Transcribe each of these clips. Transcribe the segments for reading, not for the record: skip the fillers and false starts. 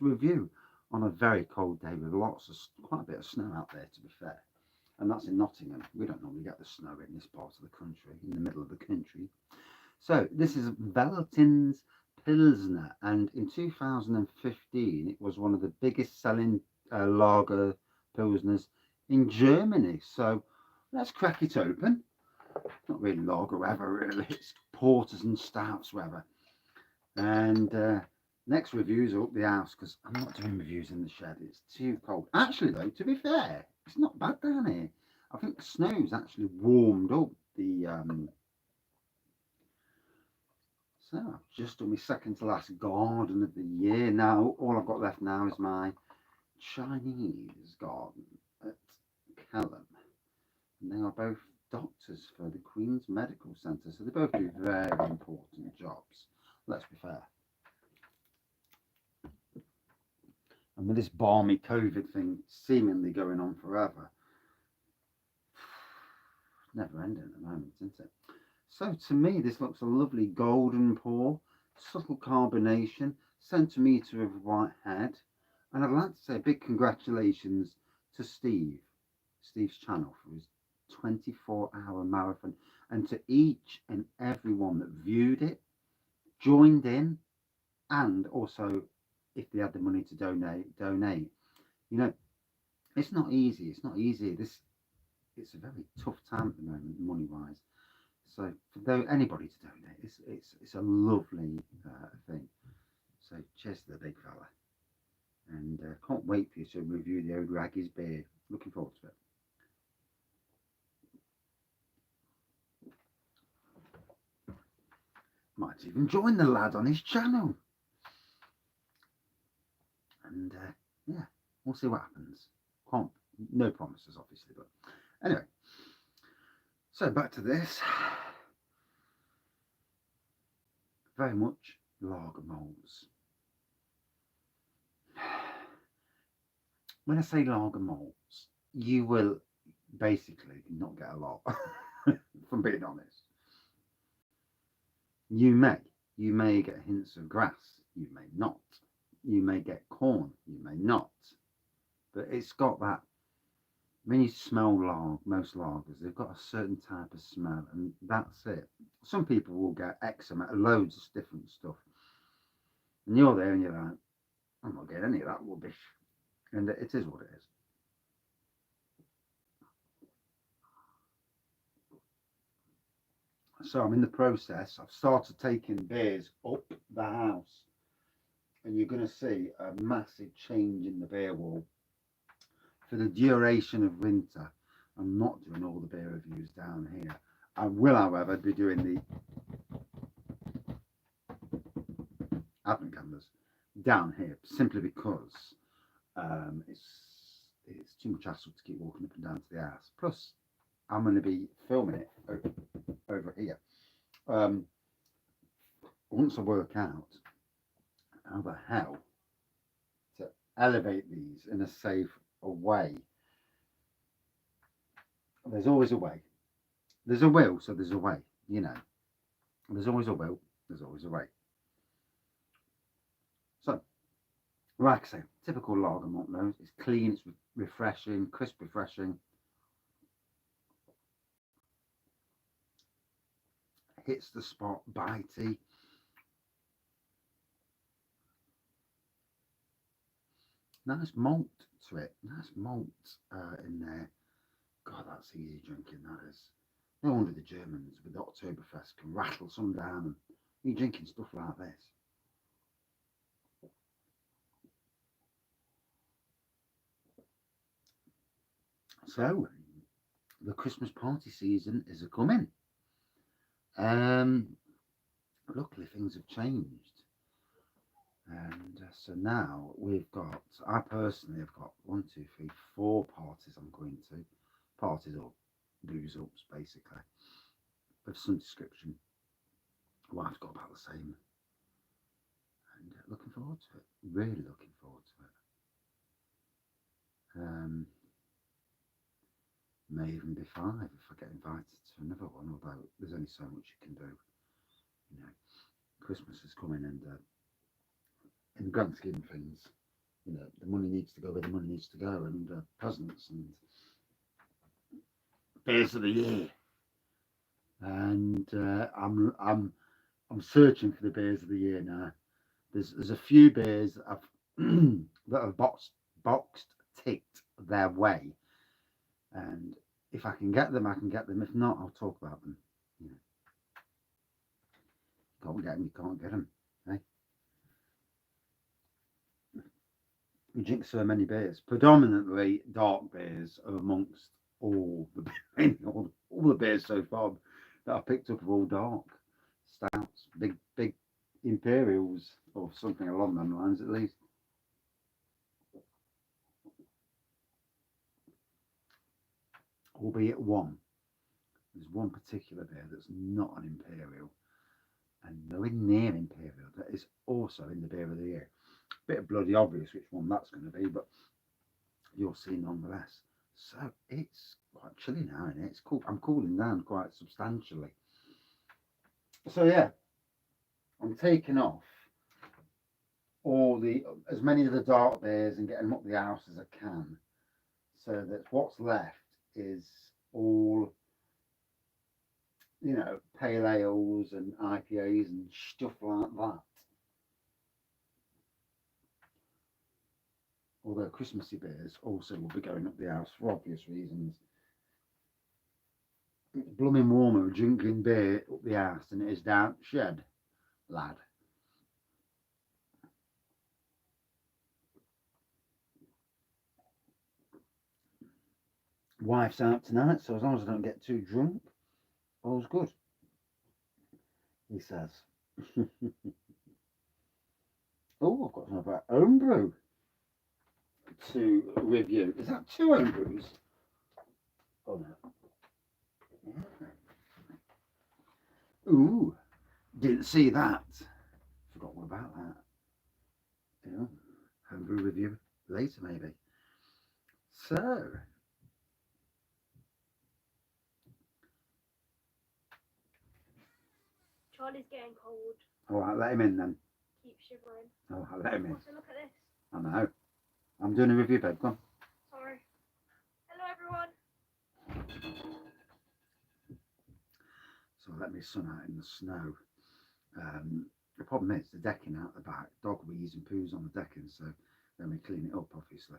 review on a very cold day with quite a bit of snow out there, to be fair. And that's in Nottingham. We don't normally get the snow in this part of the country, in the middle of the country. So this is Veltins Pilsener, and in 2015 it was one of the biggest selling lager pilsners in Germany. So let's crack it open. Not really lager weather, really. It's porters and stouts weather. And next reviews are up the house because I'm not doing reviews in the shed. It's too cold. Actually, though, to be fair, it's not bad down here. I think the snow's actually warmed up the. So I've just done my second to last garden of the year. Now all I've got left now is my Chinese garden at Kelham. And they are both doctors for the Queen's Medical Centre, so they both do very important jobs. Let's be fair. And with this balmy COVID thing seemingly going on forever, never ending at the moment, isn't it? So to me, this looks a lovely golden pour, subtle carbonation, centimetre of white head. And I'd like to say a big congratulations to Steve's channel for his 24-hour marathon, and to each and everyone that viewed it, joined in, and also if they had the money to donate. You know, it's not easy. It's not easy. It's a very tough time at the moment, money wise. So for anybody to donate, it's a lovely thing. So cheers to the big fella, and can't wait for you to review the old Wraggys beer. Looking forward to it. Might even join the lad on his channel, and yeah, we'll see what happens. No promises, obviously, but anyway. So back to this. Very much lager malts. When I say lager malts, you will basically not get a lot, from being honest. You may get hints of grass, you may not. You may get corn, you may not. But it's got that. When you smell most lagers, they've got a certain type of smell, and that's it. Some people will get eczema, loads of different stuff, and you're there and you're like, I'm not getting any of that rubbish, and it is what it is. So I'm in the process. I've started taking beers up the house, and you're going to see a massive change in the beer wall for the duration of winter. I'm not doing all the beer reviews down here. I will, however, be doing the advent calendars down here simply because it's too much hassle to keep walking up and down to the house. Plus, I'm going to be filming it over here. Once I work out how the hell to elevate these in a safe way, there's always a way. There's a will, so there's a way. You know, there's always a will. There's always a way. So, like I say, typical lager malt nose. It's clean. It's refreshing, crisp, refreshing. Hits the spot, bitey. Nice malt to it. Nice malt in there. God, that's easy drinking, that is. No wonder the Germans with the Oktoberfest can rattle some down and be drinking stuff like this. So, the Christmas party season is a coming. Luckily, things have changed. And so now I personally have got 1, 2, 3, 4 parties I'm going to. Parties or booze ups, basically, of some description. Wife's got about the same. And looking forward to it. Really looking forward to it. May even be 5 if I get invited to another one, although there's only so much you can do. You know, Christmas is coming, and in the grand scheme of things, you know, the money needs to go where the money needs to go, and presents and beers of the year. And I'm searching for the beers of the year now. There's a few beers that I've that have boxed ticked their way, and if I can get them, I can get them. If not, I'll talk about them. You know, can't get them, you can't get them. Eh? We drink so many beers, predominantly dark beers, are amongst all the all the beers so far that I picked up are all dark stouts, big imperials or something along those lines at least. Albeit there's one particular beer that's not an imperial and nowhere near imperial that is also in the beer of the year. Bit of bloody obvious which one that's going to be, but you'll see nonetheless. So it's quite chilly now, isn't it? It's cool. I'm cooling down quite substantially. So yeah, I'm taking off as many of the dark beers and getting them up the house as I can, so that what's left is all, you know, pale ales and IPAs and stuff like that. Although Christmassy beers also will be going up the house for obvious reasons. It's blooming warmer drinking beer up the house than it is down shed, lad. Wife's out tonight, so as long as I don't get too drunk, all's good, he says. Oh, I've got another homebrew to review. Is that 2 homebrews? Oh no. Ooh, didn't see that. Forgot all about that. Yeah, homebrew review later maybe. So, Charlie's getting cold. all right, let him in then. Keep shivering. Oh, I'll let him in. Also, look at this. I know. I'm doing a review, babe. Come on. Sorry. Hello, everyone. So I let my son out in the snow. The problem is the decking out the back. Dog wheeze and poos on the decking, so then we clean it up, obviously.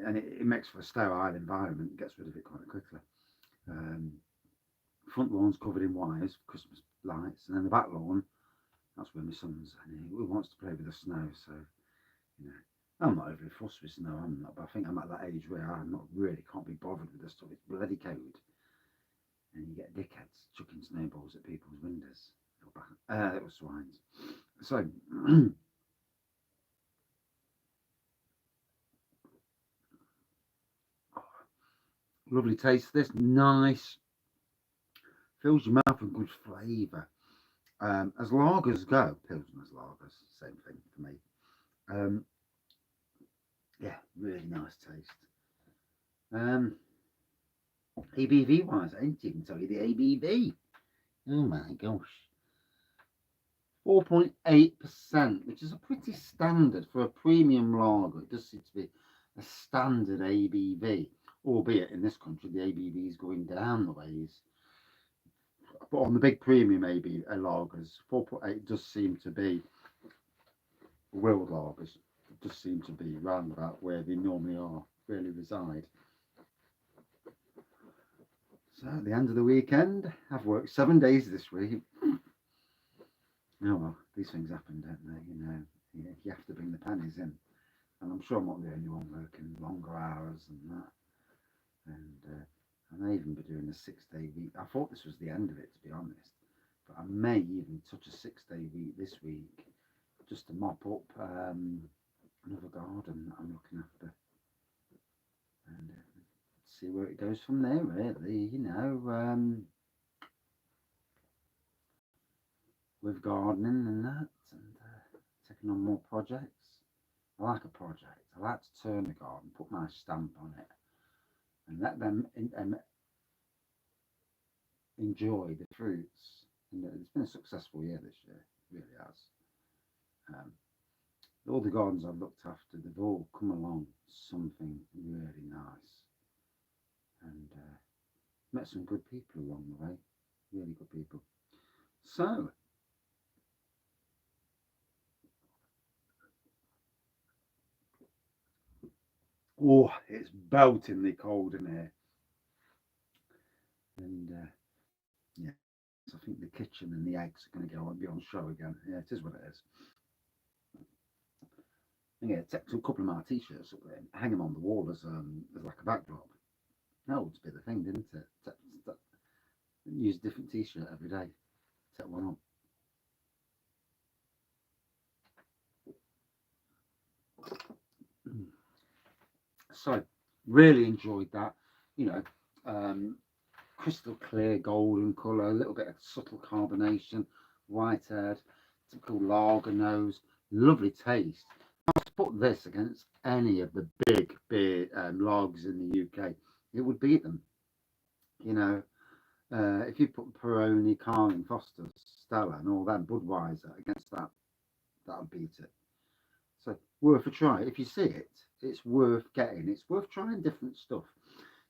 And it makes for a sterile environment. It gets rid of it quite quickly. Front lawn's covered in wires, Christmas lights, and then the back lawn, that's where my son's, and he wants to play with the snow. So, you know, I'm not overly fussed with snow. I'm not, but I think I'm at that age where I'm not really can't be bothered with this stuff. It's bloody cold, and you get dickheads chucking snowballs at people's windows. Little swines. So. Lovely taste. This nice, fills your mouth with good flavour. As lagers go, Pilsner's lagers, same thing for me. Yeah, really nice taste. ABV wise, I didn't even tell you the ABV. Oh my gosh. 4.8%, which is a pretty standard for a premium lager. It does seem to be a standard ABV, albeit in this country the ABV is going down the ways. But on the big premium lagers, 4.8 does seem to be world lagers. It does seem to be round about where they normally are, really reside. So at the end of the weekend, I've worked 7 days this week. Oh well, these things happen, don't they? You know, you have to bring the pennies in. And I'm sure I'm not the only one working longer hours and that. And I may even be doing a 6-day week. I thought this was the end of it, to be honest. But I may even touch a 6-day week this week just to mop up another garden that I'm looking after. And see where it goes from there, really. You know, with gardening and that, and taking on more projects. I like a project. I like to turn the garden, put my stamp on it, and let them enjoy the fruits. And it's been a successful year this year, it really has. All the gardens I've looked after, they've all come along something really nice, and met some good people along the way, really good people. So, oh, it's beltingly cold in here, and yeah, so I think the kitchen and the eggs are going to go and be on show again. Yeah, it is what it is. I'm going to take a couple of my t-shirts up there and hang them on the wall as like a backdrop. That would be the thing, didn't it? Use a different t-shirt every day. Take one on. So, really enjoyed that. You know, crystal clear golden colour, a little bit of subtle carbonation, white haired, typical lager nose, lovely taste. Now, to put this against any of the big beer lagers in the UK, it would beat them. You know, if you put Peroni, Carling, Foster's, Stella, and all that Budweiser against that, that'll beat it. So worth a try. If you see it, it's worth getting. It's worth trying different stuff.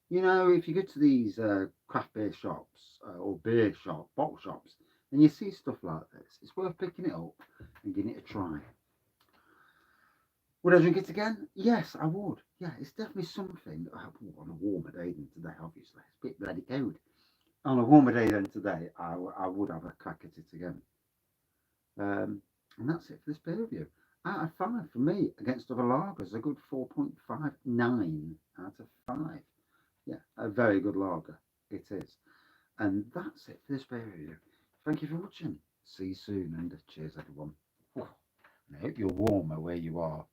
You know, if you go to these craft beer shops or beer shop, bottle shops, and you see stuff like this, it's worth picking it up and giving it a try. Would I drink it again? Yes, I would. Yeah, it's definitely something. On a warmer day than today, obviously. It's a bit bloody cold. On a warmer day than today, I would have a crack at it again. And that's it for this beer review. Out of 5 for me against other lagers, a good 4.59 out of 5. Yeah, a very good lager. It is. And that's it for this beer review. Thank you for watching. See you soon and cheers, everyone. And I hope you're warmer where you are.